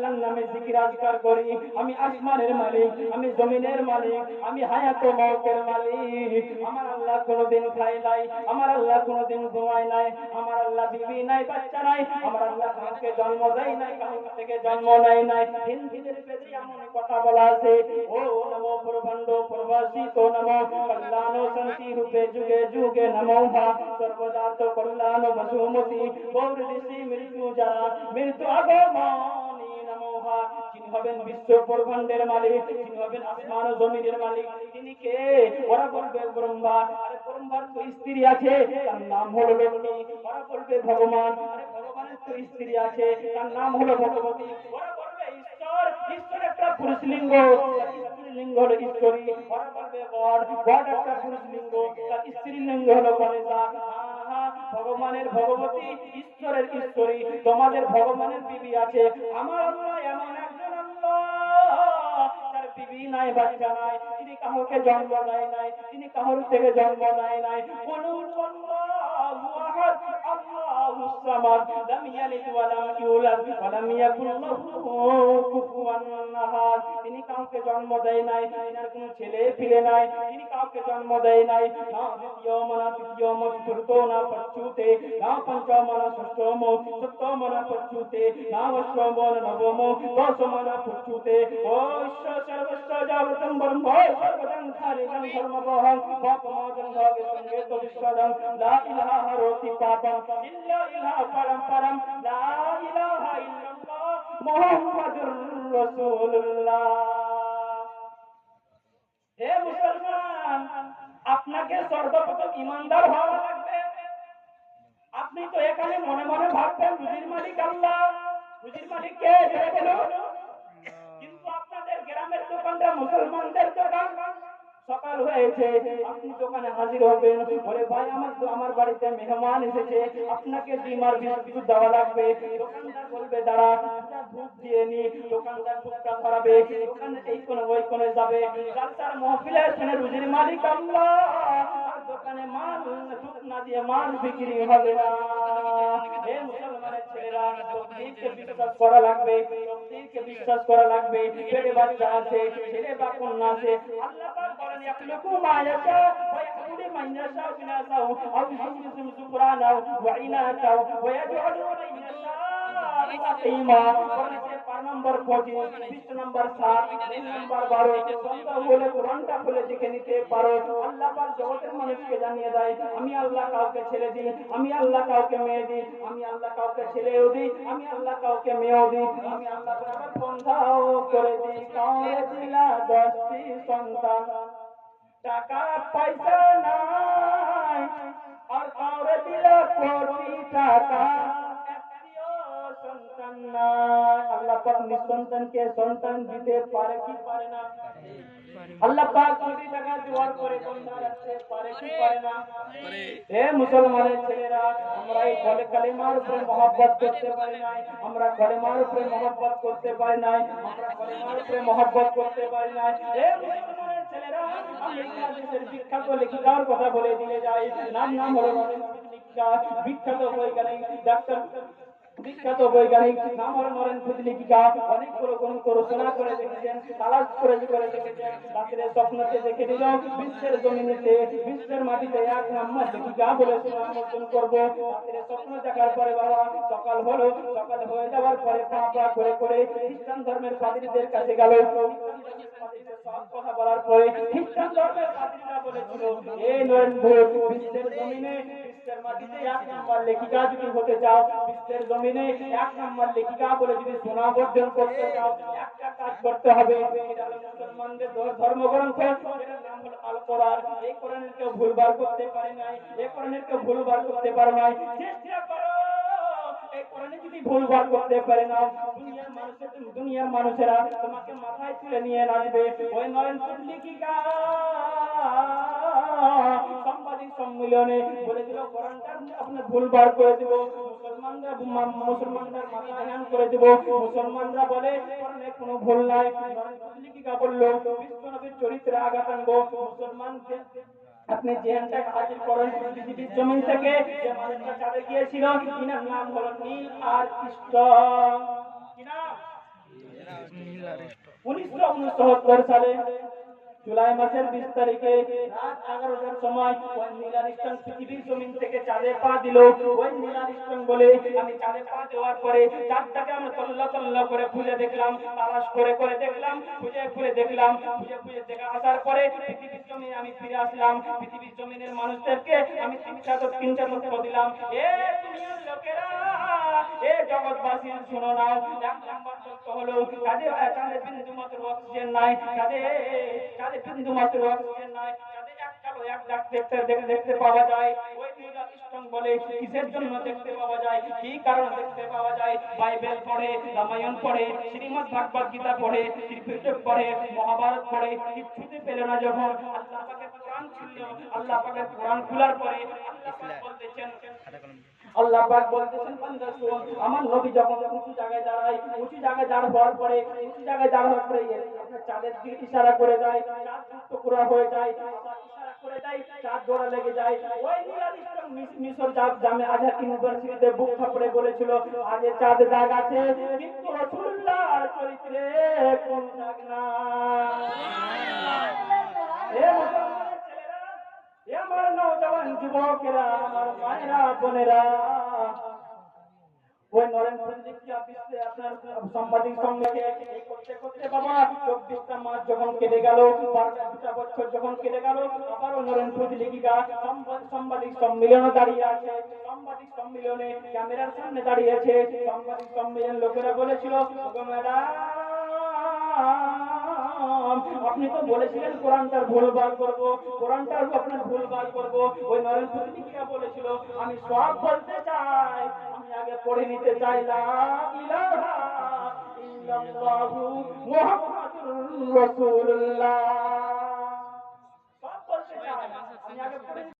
আল্লাহর নামে জিকির আজকার করি। আমি আসমানের মালিক, আমি জমিনের মালিক, আমি হায়াত ও মওতের মালিক। আমার আল্লাহ কোনোদিন খায় নাই, আমার আল্লাহ কোনোদিন ঘুমায় নাই, আমার আল্লাহ বিবি নাই, বাচ্চা নাই, আমার আল্লাহ কাউকে জন্ম দেয় নাই, কাউকে থেকে জন্ম নেয় নাই। হিন্দুদের বেদে এমন কথা বলা আছে, ও নমো প্রবন্ধ প্রবাসিত নমো কল্যাণ শান্তি রূপে যুগে যুগে নমো ভা সর্বদা তো কল্যাণ বসুমতি গৌর ঋষি মৃত্যু যারা মৃত্যু আগমনী নমো ভা। যিনি হবেন বিশ্ব ব্রহ্মাণ্ডের মালিক, যিনি হবেন আসমান ও জমিনের মালিক, তিনি কে? ওরা বলবে ব্রহ্মা। আরে ব্রহ্মার তো স্ত্রী আছে, তার নাম হলো লক্ষ্মী। ওরা বলবে ভগবান। আরে ভগবানের তো স্ত্রী আছে, তার নাম হলো ভগবতী। ওরা বলবে ঈশ্বর, ঈশ্বর একটা পুরুষ লিঙ্গ, স্ত্রী লিঙ্গ হলো ঈশ্বরী। ওরা বলবে গড, গড একটা পুরুষ লিঙ্গ, তার স্ত্রী লিঙ্গ হলো গণেশা। ভগবানের ভগবতী, ঈশ্বরের ঈশ্বরী। তোমাদের ভগবানের বিবি আছে, আমার আল্লাহ এমন একজন আল্লাহ যার বিবি নাই, বাচ্চা নাই, তিনি কাউকে জন্ম দেয় নাই, তিনি কারোর থেকে জন্ম নেয় নাই। কুল আল্লাহু আহাদ আল্লাহুস সামাদ লাম ইয়ালিদ ওয়া লাম ইউলাদ ওয়া লাম ইয়াকুল লাহু কুফুয়ান আহাদ। তিনি কাউকে জন্ম দেয় নাই, তিনার কোনো ছেলে পিলে নাই, তিনি কাউকে জন্ম দেয় নাই। না দ্বিতীয় মানা তৃতীয় ম চতুর্থ না পঞ্চুতে না পঞ্চম না ষষ্ঠম সপ্তম না পঞ্চুতে না অষ্টম না নবম দশম না পঞ্চুতে। ও ঈশ্বর সর্বস্ব জাগতম ব্রহ্ম সর্বদং খালিদং ধর্মবহং পাপমোদং ভাগে সঙ্গেত বিশ্বদং লা ইলাহা হরতি পাপম ইল্লা ইলাহা পরম পরম লা ইলাহা ইল্লাল্লাহ মুহাম্মাদুর রাসূলুল্লাহ। হে মুসলমান, আপনাকে সর্বপ্রথম ইমানদার হওয়া লাগবে। আপনি তো এখানে মনে মনে ভাববেন রুজির মালিক আল্লাহ, রুজির মালিক কে? কিন্তু আপনাদের গ্রামের দোকানটা মুসলমানদের দোকান। সকাল হয়েছে, আপনি দোকানে হাজির হবেন, বলে ভাই আমার বাড়িতে মেহমান এসেছে, আপনাকে ডিমার বিস্কুট দেওয়া লাগবে। দোকানদার বলবে দাঁড়া, ধূপ দিয়ে নি। দোকানদার ধূপটা ধরাবে, দোকানে এই কোণে ওই কোণে যাবে। রাস্তার মহফিলে শুনে রুজির মালিক আল্লাহ, দোকানে মাল ধূপ না দিয়ে মাল বিক্রি হবে না। হে মুসলমানের ছেলেরা, প্রত্যেককে বিশ্বাস করা লাগবে, প্রত্যেককে বিশ্বাস করা লাগবে। পেটে বাচ্চা আছে, ছেলে বা কন্যা আছে, আল্লাহ পাক বলেন ইয়াখলুকু মা ইয়াশা ওয়া ইয়াহদি মান ইয়াশা বিনাসাহু আও ইউযিবুহুম যুকরানা ওয়া ইনাসা ওয়া ইয়াজআলু মান ইয়াশা আকিমা। কোরআনের 5 নম্বর 25, 20 নম্বর 7, 3 নম্বর 12 সন্দেহ হলে কোরআনটা খুলে দেখে নিতে পারো। আল্লাহ পাক জগতের মানুষকে জানিয়ে দেয়, আমি আল্লাহ কাউকে ছেলে দিই, আমি আল্লাহ কাউকে মেয়ে দিই, আমি আল্লাহ কাউকে ছেলেও দিই, আমি আল্লাহ কাউকে মেয়েও দিই, আমি আল্লাহ আবার বন্ধাও করে দিই। কাউরে দিলা 10টি সন্তান, টাকা পয়সা নাই, আর কাউরে দিলা কোটি টাকা, একটিও সন্তান নাই। আল্লাহ পাক নিঃসন্তানকে সন্তান দিতে পারে কি পারে না? আল্লাহ পাক কোটি টাকা জোয়ার করে বন্ধা রাখতে পারে কি পারে না? হে মুসলমানের ছেলেরা, আমরা এই কলে কালেমার উপরে মহব্বত করতে পারি নাই, আমরা কলেমার উপরে মহব্বত করতে পারি নাই, আমরা কলেমার উপরে মহব্বত করতে পারি নাই। হে মুসলমানের ছেলেরা, আমি বাংলাদেশের বিখ্যাত লেখিকার কথা বলে দিয়ে যাই। নাম হলো বিখ্যাত বৈজ্ঞানিক ডাক্তার, বিখ্যাত বৈজ্ঞানিক নাম হলো নরেন লেখিকা। অনেকগুলো গ্রন্থ রচনা করে দেখেছেন, তালাশ করে দেখেছেন। রাত্রে স্বপ্নতে দেখে নিল বিশ্বের জমিনেতে, বিশ্বের মাটিতে 1 নম্বর লেখিকা বলে সুনাম অর্জন করবো। রাত্রে স্বপ্ন দেখার পরে বাবা সকাল হলো, সকাল হয়ে যাওয়ার পরে পা করে করে খ্রিস্টান ধর্মের পাদ্রীদের কাছে গেল। সব কথা বলার পরে খ্রিস্টান ধর্মের পাদ্রীরা বলেছিল, এই নরেন বিশ্বের জমিনে, বিশ্বের মাটিতে 1 নম্বর লেখিকা যদি হতে চাও, বিশ্বের জমিনে 1 নম্বর লেখিকা বলে যদি সুনাম অর্জন করতে চাও, একটা কাজ করতে হবে। এটা হলো মুসলমানদের ধর্মগ্রন্থ, যেটার নাম হলো আল কোরআন। এই কোরআনের কেউ ভুলবার করতে পারে নাই, এই কোরআনের কেউ ভুলবার করতে পারে নাই। চেষ্টা করো, এই কোরআনে যদি ভুলবার করতে পারে না, দুনিয়ার মানুষেরা তোমাকে মাথায় তুলে নিয়ে নাচবে। ওই নরেন লেখিকা সাংবাদিক সম্মেলনে বলে দিল, কোরআনটা আপনার ভুলবার করে দিব, মুসলমানরা মাথা হ্যাং করে দিব। মুসলমানরা বলে কোরআনে কোনো ভুল নাই। লেখিকা বলল, বিশ্বনবীর চরিত্রে আঘাত আনবো, মুসলমানকে আপনি জেহানটাকে হাজির করেন। পৃথিবীর জমিন থেকে যে মানুষটা চাঁদে গিয়েছিল, তিনার নাম হলো নীল আর কৃষ্ণ। কি নাম? 1969 সালে জুলাই মাসের 20 তারিখে রাত 11টার সময় ওই নীল আর্মস্ট্রং পৃথিবীর জমিন থেকে চাঁদে পা দিল। ওই নীল আর্মস্ট্রং বলে আমি চাঁদে পা দেওয়ার পরে চাঁদটাকে আমরা তল্লা করে খুঁজে দেখলাম, তালাশ করে দেখলাম, খুঁজে দেখলাম, খুঁজে দেখে আসার পরে পৃথিবীর জমিনে আমি ফিরে আসলাম। পৃথিবীর জমিনের মানুষদেরকে আমি তিনটা তথ্য দিলাম। এ দুনিয়ার লোকেরা, এ জগৎবাসী শুনো নাও। এক নাম্বার তথ্য হলো চাঁদে বিন্দু মাত্র অক্সিজেন নাই, চাঁদে বিন্দু মাত্র অক্সিজেন নাই, চাঁদে এক কালো এক দাগ দেখতে পাওয়া যায়। ওই নীল আর্মস্ট্রং বলে কিসের জন্য দেখতে পাওয়া যায়, কি কারণে দেখতে পাওয়া যায়? বাইবেল পড়ে, রামায়ণ পড়ে, শ্রীমদ্ ভাগবত গীতা পড়ে, ত্রিপিটক পড়ে, মহাভারত পড়ে, কিছুতে পেল না। যখন আল্লাহ পাকের কোরআন ছিল, আল্লাহ পাকের কোরআন খোলার পরে আল্লাহ পাক বলতেছেন বান্দা শুন, আমার নবী যখন উঁচু জায়গায় দাঁড়ায়, উঁচু জায়গায় দাঁড়ানোর পরে আপনার চাঁদের দিকে ইশারা করে যায়, চাঁদ টুকরা হয়ে যায়, আবার ইশারা করে যায়, চাঁদ জোড়া লেগে যায়। ওই নীল আর্মস্ট্রং মিশর জামে আজহার ইউনিভার্সিটিতে বুক ফাপড়ে বলেছিল আগে চাঁদ দাগ আছে, কিন্তু রাসূলুল্লাহর চরিত্রে কোন দাগ নাই। এ মুসলমানের ছেলেরা, এ আমার নওজওয়ান যুবকেরা, আমার মায়েরা বোনেরা, ওই নরেন্দ্র মোদী অফিসে আপনার সাংবাদিক সম্মেলনে করতে বাবা 24টা মাস যখন কেটে গেল, 2টা বছর যখন কেটে গেল, আবারও নরেন্দ্র মোদী লিখিকা সাংবাদিক সম্মেলনে দাঁড়িয়ে আছে। সাংবাদিক সম্মেলনে ক্যামেরার সামনে দাঁড়িয়েছে। সাংবাদিক সম্মেলন লোকেরা বলেছিল ম্যাডাম, আপনি তো বলেছিলেন কোরআনটার ভুলভাল করবো, কোরআনটার আপনার ভুলভাল করবো। ওই নরেন্দ্র মোদী বলেছিল আমি সব বলতে চাই, আমি আগে পড়ে নিতে চাই লা ইলাহা ইল্লাল্লাহু মুহাম্মাদুর রাসূলুল্লাহ। সব বলতে চাই, আমি আগে পড়ে